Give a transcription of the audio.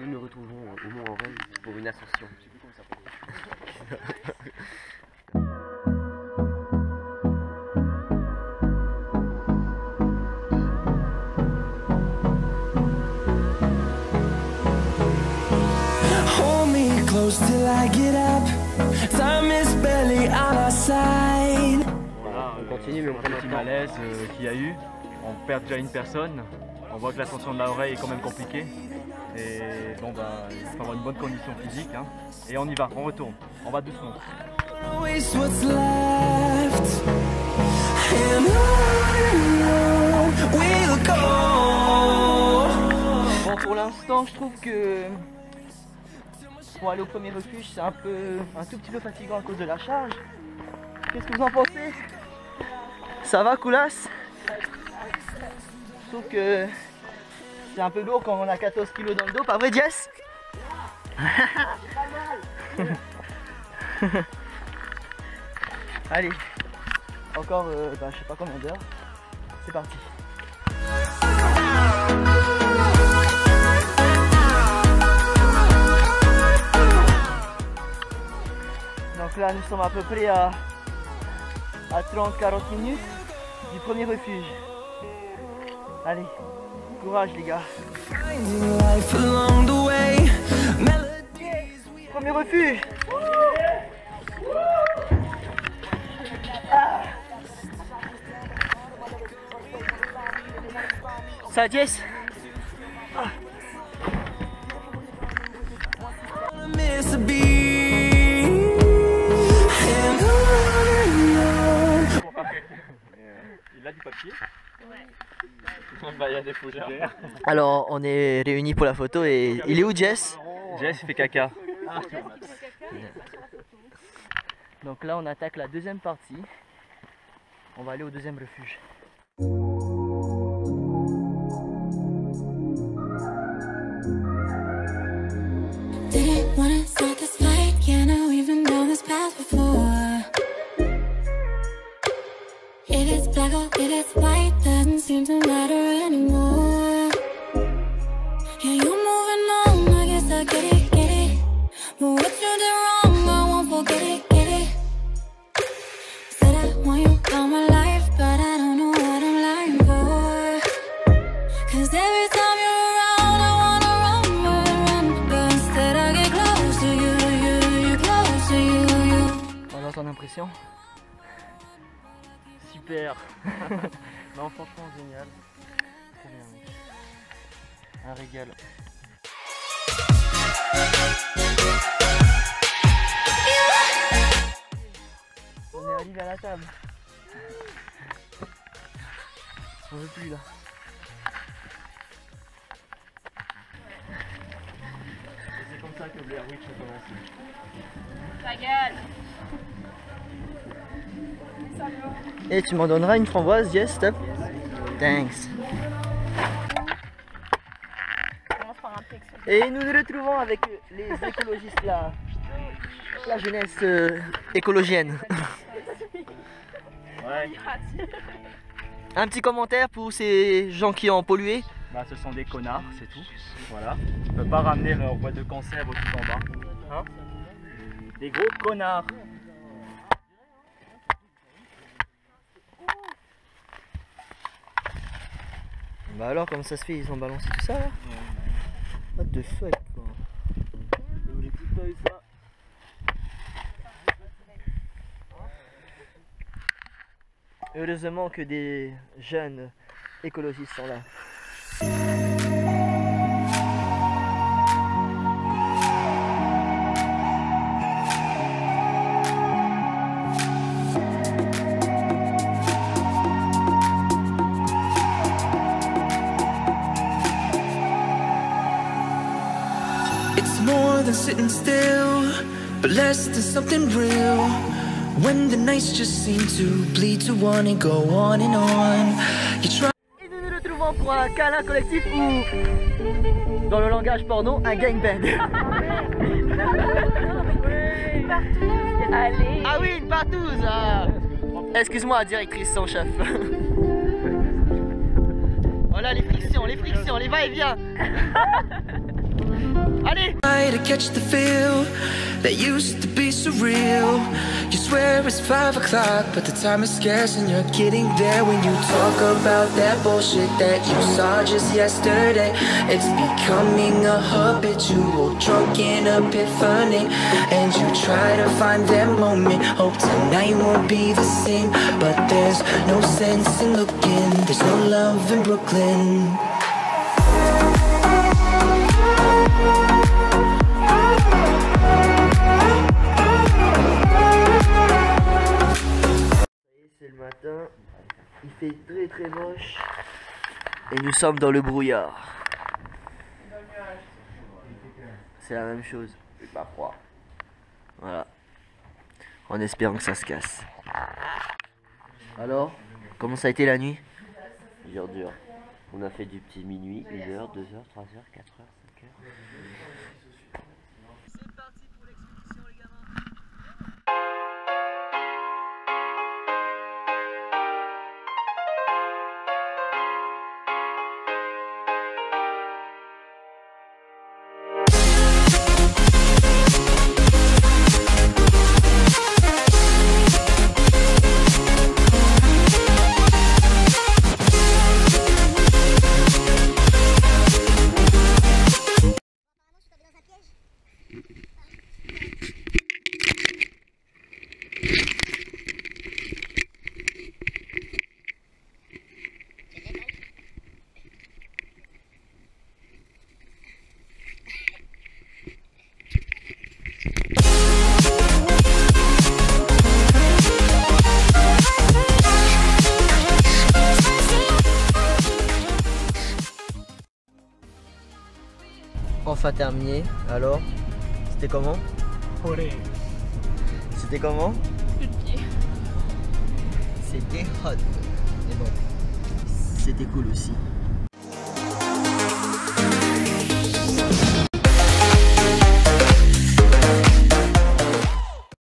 Nous nous retrouvons au Mont Aureil pour une ascension. Hold me close till I get up. Time is barely on our side. Voilà, on continue, mais on prend un petit malaise qu'il y a eu. On perd déjà une personne. On voit que l'ascension de la Aureil est quand même compliquée. Et bon, bah, il faut avoir une bonne condition physique. Hein. Et on y va, on retourne. On va doucement. Always what's left. And on we'll go. Bon, pour l'instant, je trouve que pour aller au premier refuge, c'est un tout petit peu fatigant à cause de la charge. Qu'est-ce que vous en pensez? Ça va, Koulas? Je trouve que c'est un peu lourd quand on a 14 kg dans le dos, pas vrai, Jess? Allez, encore, je sais pas combien d'heures. C'est parti. Donc là, nous sommes à peu près à 30-40 minutes du premier refuge. Allez, courage les gars. Premier refuge. Ça, Jess? Il a du papier? Ouais. Bah, il y a des fougères. Alors, on est réunis pour la photo et il est où Jess? Jess fait caca. Donc là, on attaque la deuxième partie. On va aller au deuxième refuge. Didn't wanna start this fight, yeah, no, we've been down this path before. If it's black or if it's white, doesn't seem to matter anymore. Yeah, you moving on, I guess I get it. But what you did wrong, I won't forget it. Said I want you all my life, but I don't know what I'm lying for. Cause every time you're around, I wanna run. But instead I get close to you, close to you. Alors, ton impression? Super. Non, franchement génial. Très bien. Un régal. On est arrivé à la table. On veut plus là. C'est comme ça que Blair Witch a commencé. Ta gueule. Et tu m'en donneras une framboise, yes, stop. Thanks. Et nous nous retrouvons avec les écologistes là. La jeunesse écologienne. Ouais. Un petit commentaire pour ces gens qui ont pollué. Bah, ce sont des connards, c'est tout. Voilà. Tu peux pas ramener leur boîte de conserve tout en bas. Hein? Des gros connards. Bah alors, comment ça se fait? Ils ont balancé tout ça là? What the fuck quoi. Les petites feuilles, ça. Heureusement que des jeunes écologistes sont là. It's more than sitting still, but less than something real. When the nights just seem to bleed to one and go on and on. You try. Et nous nous retrouvons pour un câlin collectif ou, dans le langage porno, un gangbang. Allez. Ah oui, une partouze. Ah. Excuse-moi, directrice sans chef. Voilà les frictions, les va-et-vient. catch the feel that used to be surreal. You swear it's 5 o'clock, but the time is scarce and you're getting there. When you talk about that bullshit that you saw just yesterday, it's becoming a habitual drunken epiphany. And you try to find that moment, hope tonight won't be the same. But there's no sense in looking, there's no love in Brooklyn. C'est le matin, il fait très moche et nous sommes dans le brouillard. C'est la même chose, il fait pas froid. Voilà, en espérant que ça se casse. Alors, comment ça a été la nuit? Dur. On a fait du petit minuit, 1h, 2h, 3h, 4h, 5h. C'est parti pour l'expédition les gamins. Enfin terminé, alors c'était comment? C'était comment? C'était hot. Mais bon, c'était cool aussi.